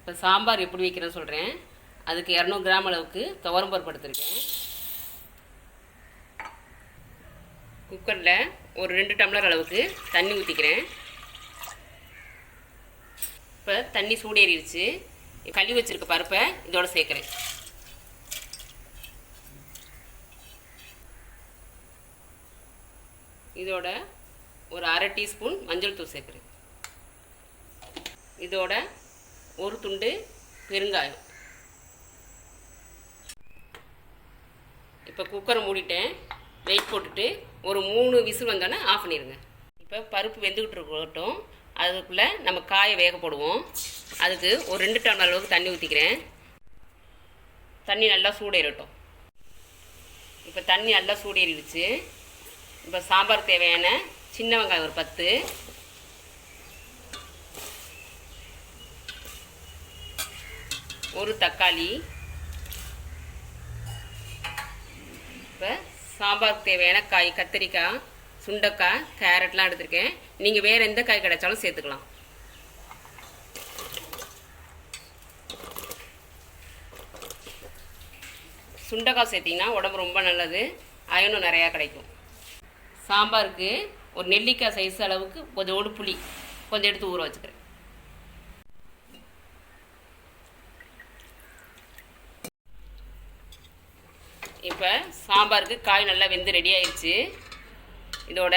இப்போ சாம்பார் எப்படி வைக்கிறேன்னு சொல்கிறேன். அதுக்கு 200 கிராம் அளவுக்கு துவரம் பருப்பு எடுத்துருக்கேன். குக்கரில் ஒரு 2 டம்ளர் அளவுக்கு தண்ணி ஊற்றிக்கிறேன். இப்போ தண்ணி சூடேறிடுச்சு. கழுவி வச்சுருக்க பருப்பை இதோட சேர்க்குறேன். இதோட ஒரு 1/2 டீஸ்பூன் மஞ்சள் தூள் சேர்க்குறேன். இதோட ஒரு துண்டு பெருங்காயம். இப்போ குக்கரை மூடிட்டேன். வெயிட் போட்டுட்டு ஒரு 3 விசில் வந்தோடனே ஆஃப் பண்ணிடுங்க. இப்போ பருப்பு வெந்துக்கிட்டு இருக்கட்டும். அதுக்குள்ளே நம்ம காயை வேக போடுவோம். அதுக்கு ஒரு 2 டம்ளர் அளவுக்கு தண்ணி ஊற்றிக்கிறேன். தண்ணி நல்லா சூடேறட்டும். இப்போ தண்ணி நல்லா சூடேறிடுச்சு. இப்போ சாம்பார் தேவையான சின்ன வெங்காயம் ஒரு 10, ஒரு தக்காளி. இப்போ சாம்பாருக்கு தேவையான காய் கத்திரிக்காய், சுண்டக்காய், கேரட்லாம் எடுத்துருக்கேன். நீங்கள் வேறு எந்த காய் கிடைச்சாலும் சேர்த்துக்கலாம். சுண்டக்காய் சேர்த்திங்கன்னா உடம்பு ரொம்ப நல்லது, அயனும் நிறையா கிடைக்கும். சாம்பாருக்கு ஒரு நெல்லிக்காய் சைஸ் அளவுக்கு கொஞ்சோடு புளி கொஞ்சம் எடுத்து ஊற வச்சுக்கிறேன். இப்போ சாம்பாருக்கு காய் நல்லா வெந்து ரெடி ஆயிடுச்சு. இதோட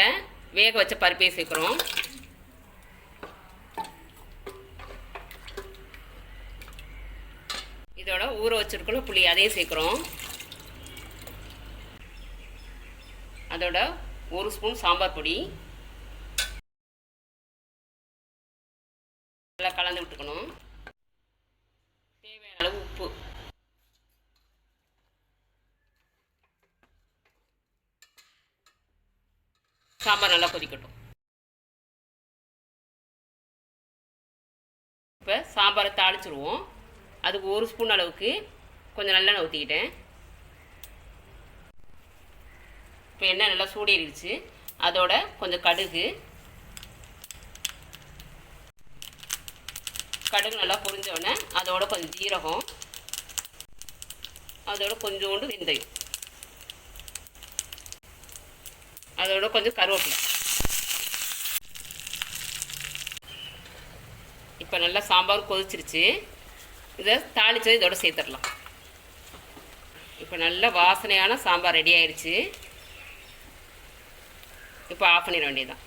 வேக வச்ச பருப்பையை சேர்க்குறோம். இதோட ஊற வச்சுருக்கணும் புளி அதையும் சேர்க்குறோம். அதோட 1 ஸ்பூன் சாம்பார் பொடி நல்லா கலந்து விட்டுக்கணும். தேவையான அளவு உப்பு. சாம்பார் நல்லா கொதிக்கட்டும். இப்போ சாம்பாரை தாளிச்சிருவோம். அதுக்கு 1 ஸ்பூன் அளவுக்கு கொஞ்சம் நல்லெண்ணெய் ஊற்றிக்கிட்டேன். இப்போ எண்ணெய் நல்லா சூடேறிடுச்சு. அதோட கொஞ்சம் கடுகு நல்லா பொரிஞ்சோடனே அதோட கொஞ்சம் ஜீரகம், அதோட கொஞ்சோண்டு வெந்தயம், அதோட கொஞ்சம் கருவேப்பிலை. இப்போ நல்லா சாம்பார் கொதிச்சிருச்சு. இதை தாளிச்சது இதோட சேர்த்துடலாம். இப்போ நல்ல வாசனையான சாம்பார் ரெடி ஆயிடுச்சு. இப்போ ஆஃப் பண்ணிட வேண்டியதுதான்.